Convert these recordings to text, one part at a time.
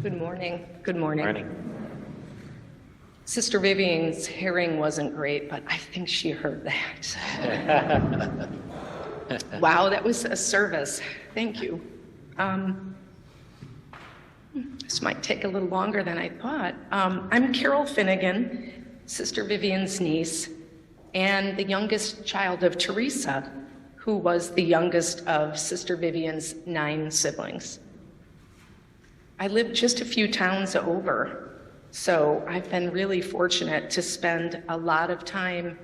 Good morning. Good morning. Morning. Sister Vivian's hearing wasn't great, but I think she heard that. Wow, that was a service. Thank you. This might take a little longer than I thought. I'm Carol Finnegan, Sister Vivian's niece, and the youngest child of Teresa, who was the youngest of Sister Vivian's 9 siblings. I lived just a few towns over, so I've been really fortunate to spend a lot of time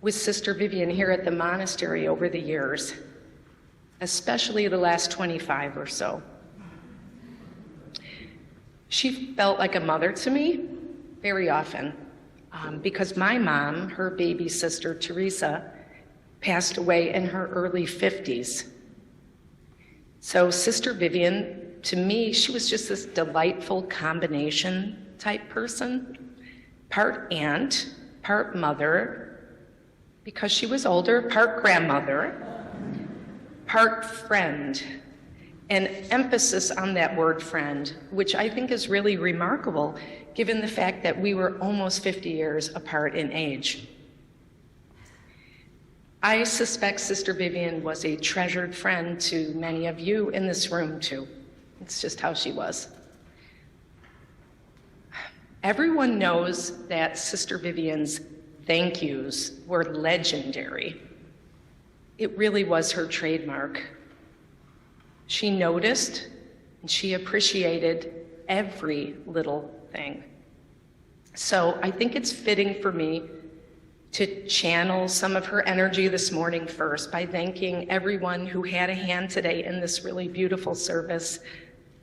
with Sister Vivian here at the monastery over the years, especially the last 25 or so. She felt like a mother to me very often because my mom, her baby sister Teresa, passed away in her early 50s. So Sister Vivian, to me, she was just this delightful combination type person, part aunt, part mother, because she was older, part grandmother, part friend, an emphasis on that word friend, which I think is really remarkable given the fact that we were almost 50 years apart in age. I suspect Sister Vivian was a treasured friend to many of you in this room too. It's just how she was. Everyone knows that Sister Vivian's thank yous were legendary. It really was her trademark. She noticed and she appreciated every little thing. So I think it's fitting for me to channel some of her energy this morning first by thanking everyone who had a hand today in this really beautiful service.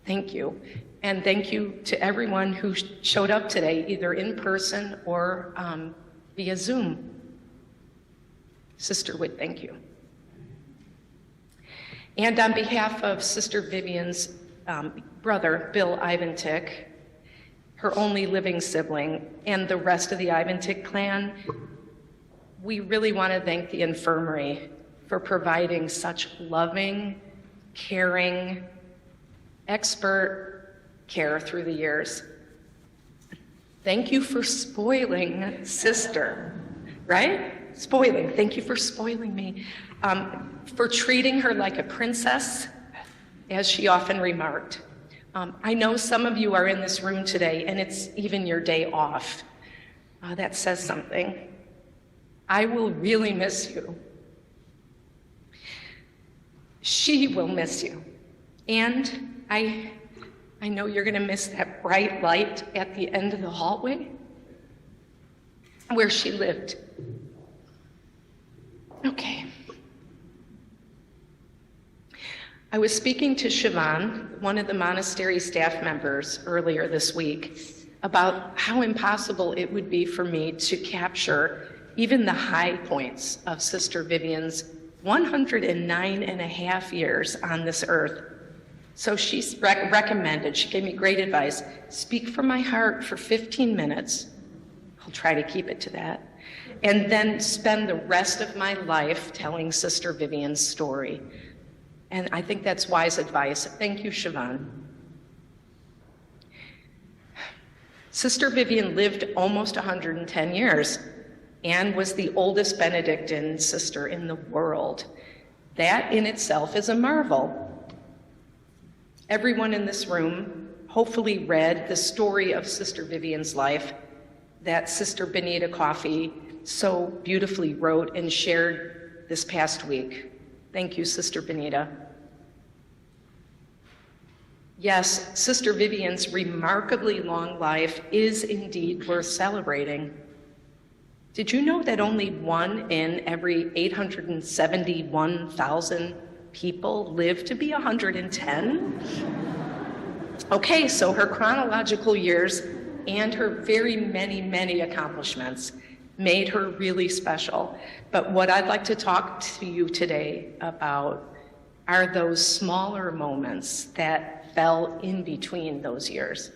Thank you. And thank you to everyone who showed up today, either in person or via Zoom. Sister Wood, thank you. And on behalf of Sister Vivian's brother, Bill Ivantic, her only living sibling, and the rest of the Ivantic clan, we really want to thank the infirmary for providing such loving, caring, expert care through the years. Thank you for spoiling Sister, right? Spoiling. Thank you for spoiling me. For treating her like a princess, as she often remarked. I know some of you are in this room today, and it's even your day off. That says something. I will really miss you. She will miss you. And I know you're going to miss that bright light at the end of the hallway where she lived. Okay. I was speaking to Siobhan, one of the monastery staff members, earlier this week about how impossible it would be for me to capture even the high points of Sister Vivian's 109 and a half years on this earth. So she recommended, she gave me great advice, speak from my heart for 15 minutes. I'll try to keep it to that. And then spend the rest of my life telling Sister Vivian's story. And I think that's wise advice. Thank you, Siobhan. Sister Vivian lived almost 110 years and was the oldest Benedictine sister in the world. That in itself is a marvel. Everyone in this room hopefully read the story of Sister Vivian's life that Sister Benita Coffey so beautifully wrote and shared this past week. Thank you, Sister Benita. Yes, Sister Vivian's remarkably long life is indeed worth celebrating. Did you know that only 1 in every 871,000 people live to be 110? Okay, so her chronological years and her very many, many accomplishments made her really special. But what I'd like to talk to you today about are those smaller moments that fell in between those years.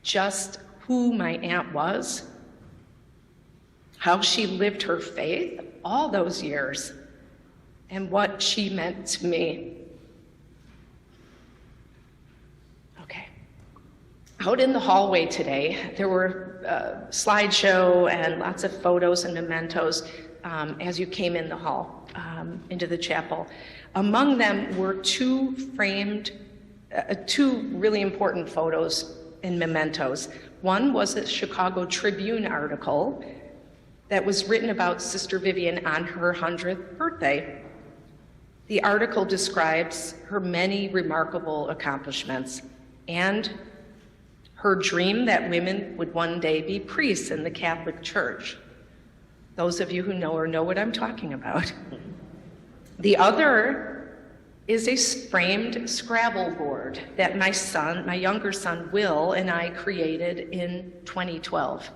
Just who my aunt was, how she lived her faith all those years, and what she meant to me. Okay. out in the hallway today, there were slideshow and lots of photos and mementos as you came in the hall, into the chapel. Among them were two really important photos and mementos. One was a Chicago Tribune article that was written about Sister Vivian on her 100th birthday. The article describes her many remarkable accomplishments and her dream that women would one day be priests in the Catholic Church. Those of you who know her know what I'm talking about. The other is a framed Scrabble board that my younger son, Will, and I created in 2012.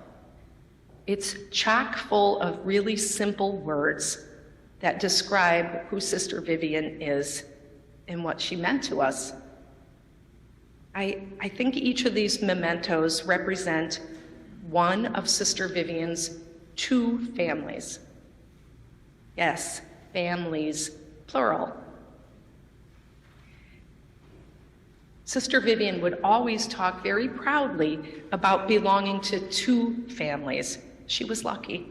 It's chock full of really simple words that describe who Sister Vivian is and what she meant to us. I think each of these mementos represent one of Sister Vivian's two families. Yes, families, plural. Sister Vivian would always talk very proudly about belonging to two families. She was lucky.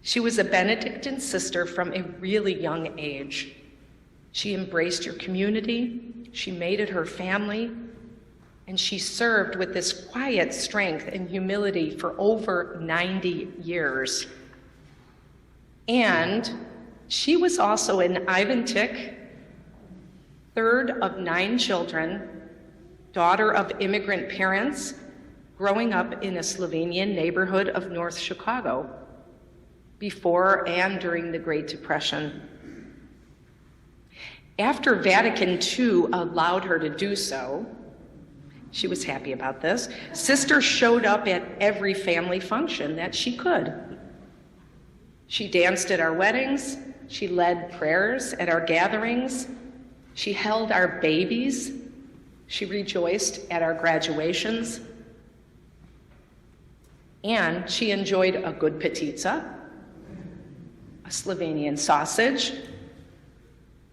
She was a Benedictine sister from a really young age. She embraced your community, she made it her family, and she served with this quiet strength and humility for over 90 years. And she was also an Ivantic, third of 9 children, daughter of immigrant parents, growing up in a Slovenian neighborhood of North Chicago before and during the Great Depression. After Vatican II allowed her to do so, she was happy about this, Sister showed up at every family function that she could. She danced at our weddings, she led prayers at our gatherings, she held our babies, she rejoiced at our graduations, and she enjoyed a good pizza, a Slovenian sausage,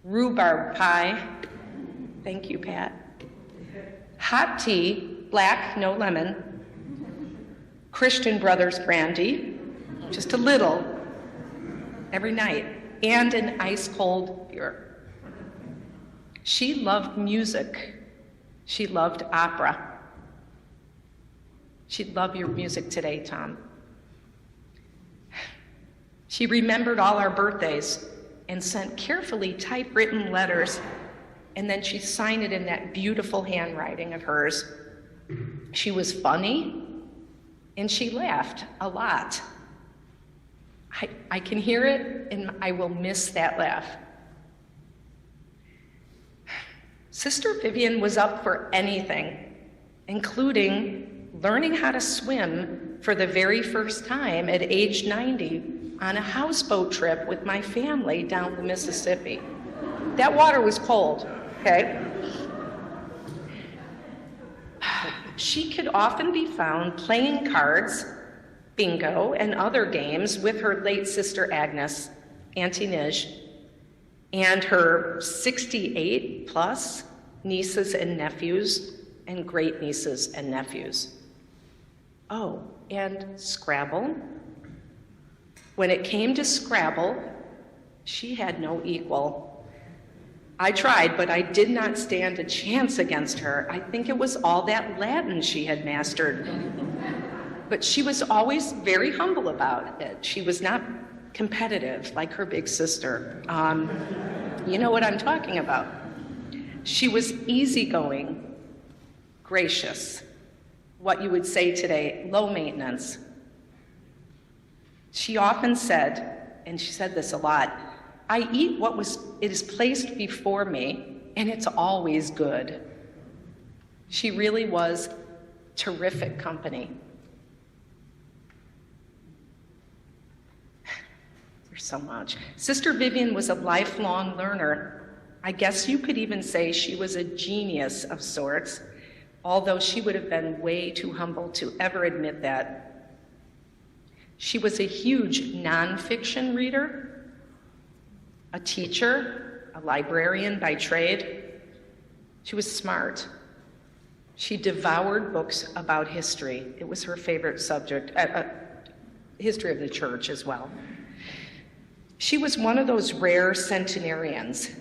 rhubarb pie, thank you, Pat, hot tea, black, no lemon, Christian Brothers brandy, just a little, every night, and an ice-cold beer. She loved music. She loved opera. She'd love your music today, Tom. She remembered all our birthdays and sent carefully typewritten letters, and then she'd sign it in that beautiful handwriting of hers. She was funny, and she laughed a lot. I can hear it, and I will miss that laugh. Sister Vivian was up for anything, including learning how to swim for the very first time at age 90 on a houseboat trip with my family down the Mississippi. That water was cold, okay? She could often be found playing cards, bingo, and other games with her late sister Agnes, Auntie Nij, and her 68 plus nieces and nephews and great nieces and nephews. Oh, and Scrabble. When it came to Scrabble, she had no equal. I tried, but I did not stand a chance against her. I think it was all that Latin she had mastered. But she was always very humble about it. She was not competitive like her big sister. You know what I'm talking about. She was easygoing, gracious, what you would say today, low maintenance. She often said, and she said this a lot, I eat it is placed before me, and it's always good. She really was terrific company. There's so much. Sister Vivian was a lifelong learner. I guess you could even say she was a genius of sorts, although she would have been way too humble to ever admit that. She was a huge nonfiction reader, a teacher, a librarian by trade. She was smart. She devoured books about history. It was her favorite subject, history of the church as well. She was one of those rare centenarians,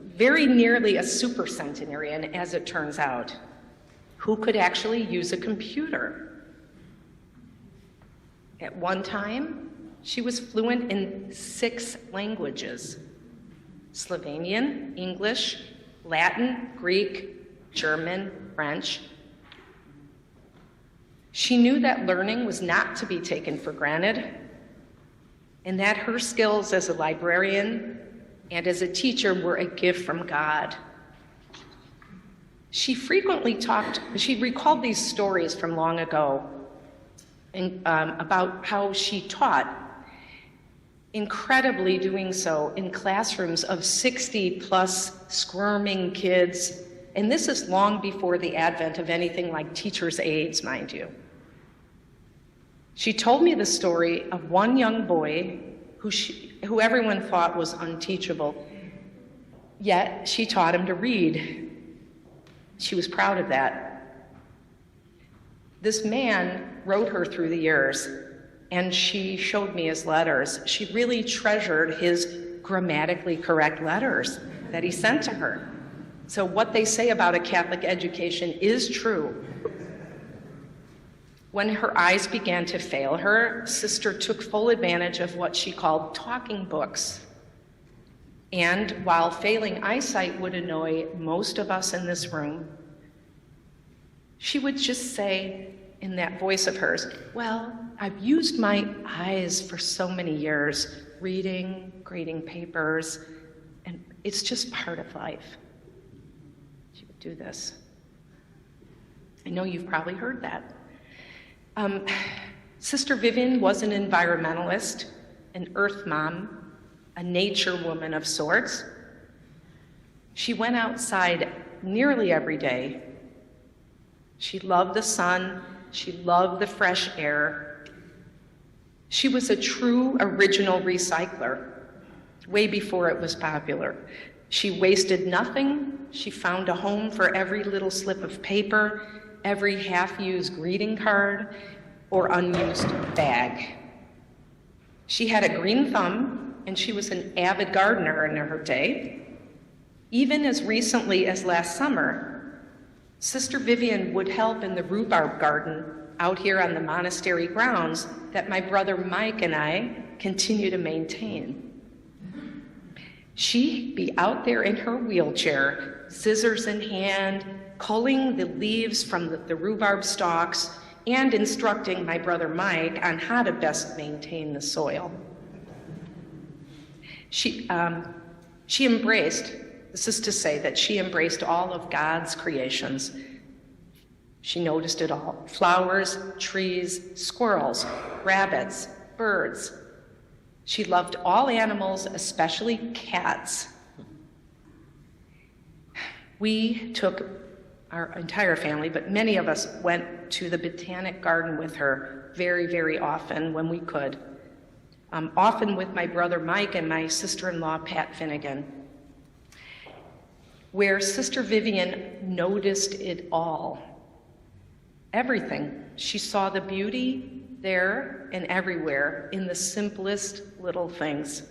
very nearly a super centenarian, as it turns out, who could actually use a computer. At one time, she was fluent in 6 languages: Slovenian, English, Latin, Greek, German, French. She knew that learning was not to be taken for granted, and that her skills as a librarian and as a teacher were a gift from God. She recalled these stories from long ago about how she taught, incredibly doing so in classrooms of 60-plus squirming kids. And this is long before the advent of anything like teacher's aides, mind you. She told me the story of one young boy who everyone thought was unteachable, yet she taught him to read. She was proud of that. This man wrote her through the years, and she showed me his letters. She really treasured his grammatically correct letters that he sent to her. So what they say about a Catholic education is true. When her eyes began to fail her, Sister took full advantage of what she called talking books. And while failing eyesight would annoy most of us in this room, she would just say in that voice of hers, "Well, I've used my eyes for so many years, reading, grading papers, and it's just part of life." She would do this. I know you've probably heard that. Sister Vivian was an environmentalist, an earth mom, a nature woman of sorts. She went outside nearly every day. She loved the sun. She loved the fresh air. She was a true original recycler, way before it was popular. She wasted nothing. She found a home for every little slip of paper, every half-used greeting card, or unused bag. She had a green thumb, and she was an avid gardener in her day. Even as recently as last summer, Sister Vivian would help in the rhubarb garden out here on the monastery grounds that my brother Mike and I continue to maintain. She'd be out there in her wheelchair, scissors in hand, culling the leaves from the rhubarb stalks and instructing my brother Mike on how to best maintain the soil. She embraced, this is to say that she embraced all of God's creations. She noticed it all: flowers, trees, squirrels, rabbits, birds. She loved all animals, especially cats. We took, our entire family, but many of us went to the botanic garden with her very, very often when we could. Often with my brother Mike and my sister-in-law Pat Finnegan, where Sister Vivian noticed it all. Everything. She saw the beauty there and everywhere in the simplest little things.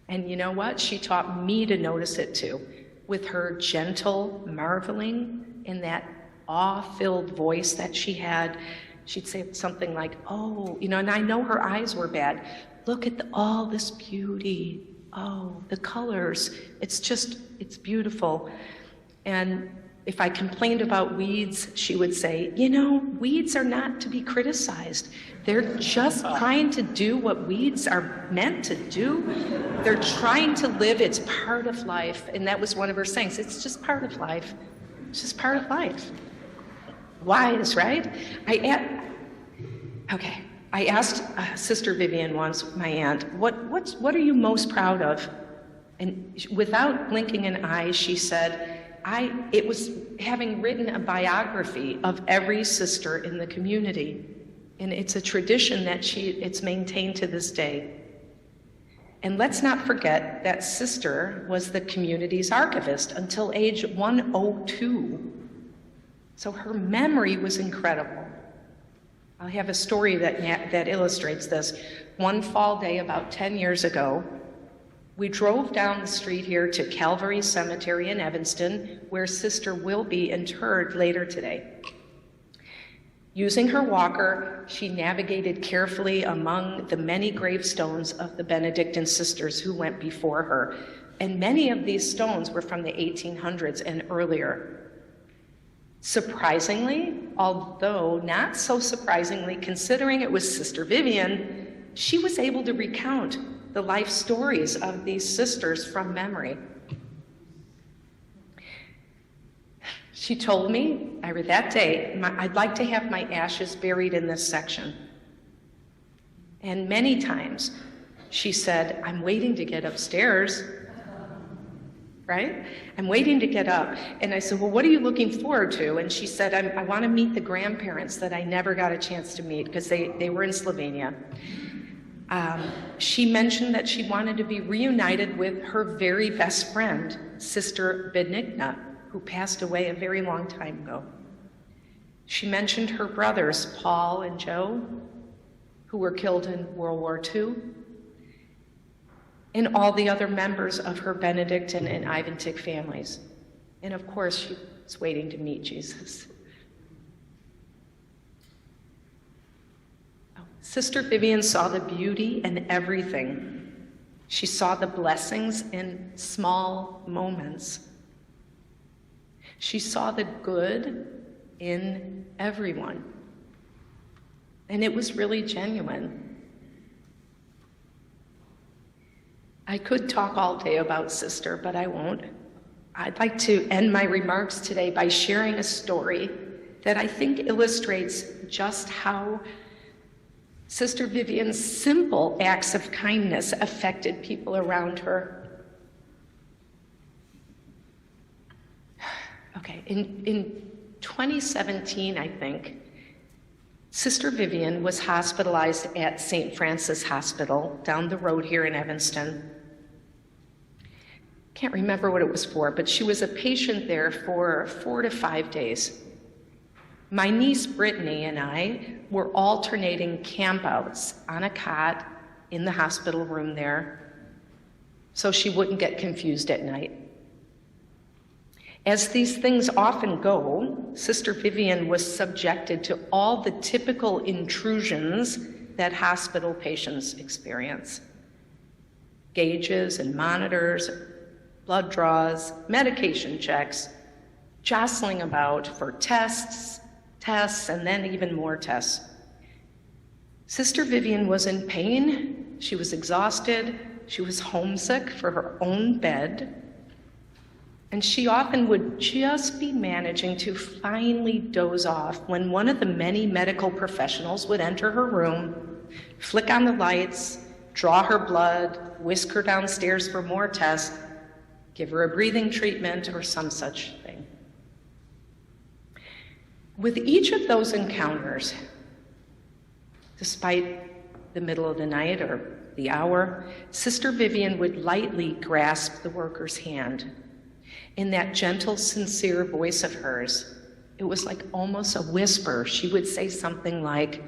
And you know what? She taught me to notice it too, with her gentle marveling in that awe-filled voice that she had. She'd say something like, "Oh," and I know her eyes were bad. "Look at all this beauty. Oh, the colors. It's beautiful." And if I complained about weeds, she would say, "Weeds are not to be criticized. They're just trying to do what weeds are meant to do. They're trying to live. It's part of life." And that was one of her sayings. It's just part of life. It's just part of life. Wise, right? I asked Sister Vivian once, my aunt, what are you most proud of? And without blinking an eye, she said, it was having written a biography of every sister in the community. And it's a tradition that it's maintained to this day. And let's not forget that Sister was the community's archivist until age 102. So her memory was incredible. I have a story that illustrates this. One fall day about 10 years ago, we drove down the street here to Calvary Cemetery in Evanston, where Sister will be interred later today. Using her walker, she navigated carefully among the many gravestones of the Benedictine sisters who went before her, and many of these stones were from the 1800s and earlier. Surprisingly, although not so surprisingly considering it was Sister Vivian, she was able to recount the life stories of these sisters from memory. She told me, that day, I'd like to have my ashes buried in this section. And many times she said, I'm waiting to get upstairs, right? I'm waiting to get up. And I said, well, what are you looking forward to? And she said, I want to meet the grandparents that I never got a chance to meet because they were in Slovenia. She mentioned that she wanted to be reunited with her very best friend, Sister Benigna, who passed away a very long time ago. She mentioned her brothers, Paul and Joe, who were killed in World War II, and all the other members of her Benedictine and Ivantic families. And of course, she was waiting to meet Jesus. Sister Vivian saw the beauty in everything. She saw the blessings in small moments. She saw the good in everyone. And it was really genuine. I could talk all day about Sister, but I won't. I'd like to end my remarks today by sharing a story that I think illustrates just how Sister Vivian's simple acts of kindness affected people around her. Okay, in 2017, I think, Sister Vivian was hospitalized at St. Francis Hospital down the road here in Evanston. Can't remember what it was for, but she was a patient there for 4 to 5 days. My niece Brittany and I were alternating campouts on a cot in the hospital room there so she wouldn't get confused at night. As these things often go, Sister Vivian was subjected to all the typical intrusions that hospital patients experience. Gauges and monitors, blood draws, medication checks, jostling about for tests, and then even more tests. Sister Vivian was in pain, she was exhausted, she was homesick for her own bed, and she often would just be managing to finally doze off when one of the many medical professionals would enter her room, flick on the lights, draw her blood, whisk her downstairs for more tests, give her a breathing treatment or some such thing. With each of those encounters, despite the middle of the night or the hour, Sister Vivian would lightly grasp the worker's hand. In that gentle, sincere voice of hers, it was like almost a whisper. She would say something like,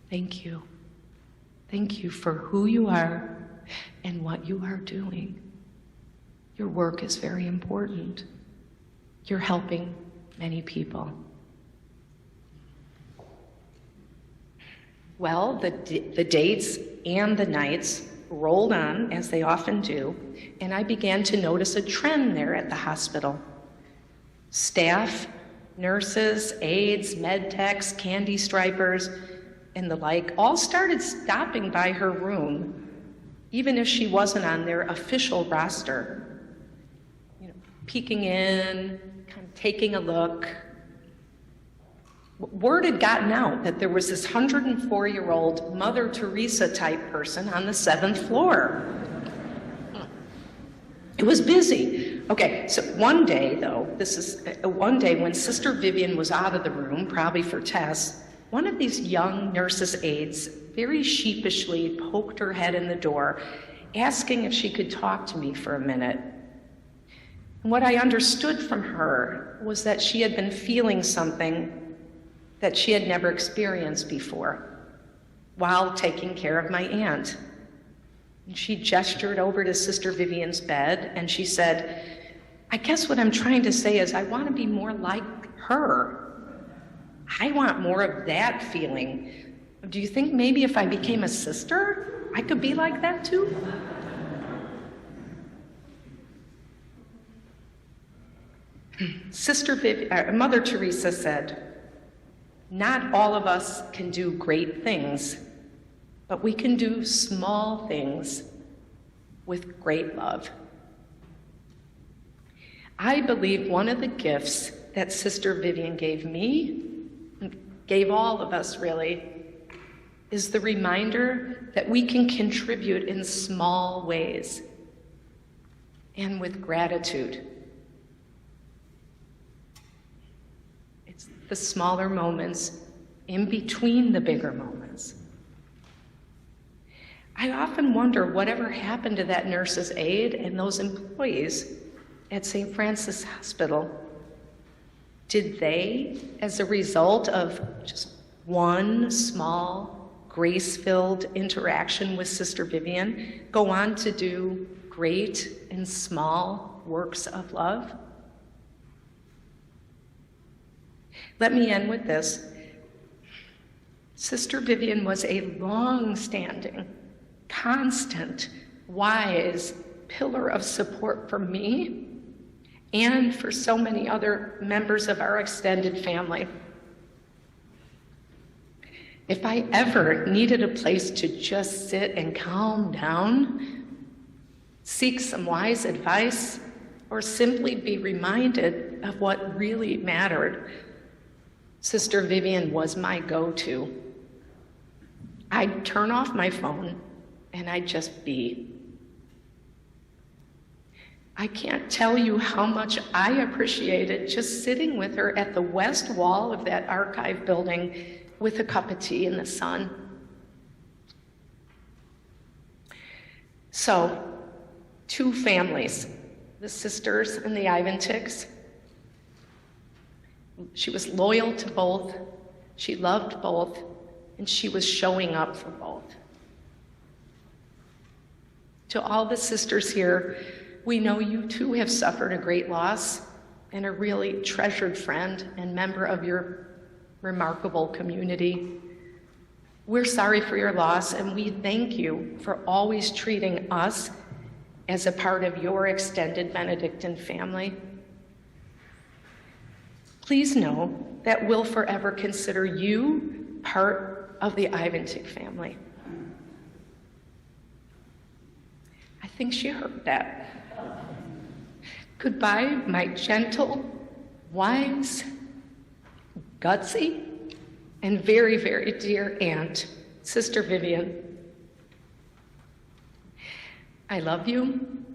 "Thank you. Thank you for who you are and what you are doing. Your work is very important. You're helping many people." Well, the dates and the nights rolled on, as they often do, and I began to notice a trend there at the hospital. Staff, nurses, aides, med techs, candy stripers, and the like all started stopping by her room, even if she wasn't on their official roster. Peeking in, kind of taking a look. Word had gotten out that there was this 104-year-old Mother Teresa type person on the 7th floor. It was busy. Okay, so one day though, one day when Sister Vivian was out of the room, probably for tests, one of these young nurses' aides very sheepishly poked her head in the door asking if she could talk to me for a minute. And what I understood from her was that she had been feeling something that she had never experienced before while taking care of my aunt. And she gestured over to Sister Vivian's bed and she said, "I guess what I'm trying to say is I want to be more like her. I want more of that feeling. Do you think maybe if I became a sister, I could be like that too?" Mother Teresa said, "Not all of us can do great things, but we can do small things with great love." I believe one of the gifts that Sister Vivian gave me, gave all of us really, is the reminder that we can contribute in small ways and with gratitude. It's the smaller moments in between the bigger moments. I often wonder whatever happened to that nurse's aide and those employees at St. Francis Hospital. Did they, as a result of just one small, grace-filled interaction with Sister Vivian, go on to do great and small works of love? Let me end with this. Sister Vivian was a long-standing, constant, wise pillar of support for me and for so many other members of our extended family. If I ever needed a place to just sit and calm down, seek some wise advice, or simply be reminded of what really mattered, Sister Vivian was my go-to. I'd turn off my phone and I'd just be. I can't tell you how much I appreciated just sitting with her at the west wall of that archive building with a cup of tea in the sun. So, two families, the sisters and the Ivantics. She was loyal to both, she loved both, and she was showing up for both. To all the sisters here, we know you too have suffered a great loss and a really treasured friend and member of your remarkable community. We're sorry for your loss, and we thank you for always treating us as a part of your extended Benedictine family. Please know that we'll forever consider you part of the Ivantic family. I think she heard that. Goodbye, my gentle, wise, gutsy, and very, very dear aunt, Sister Vivian. I love you,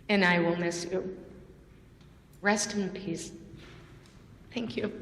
and I will miss you. Rest in peace. Thank you.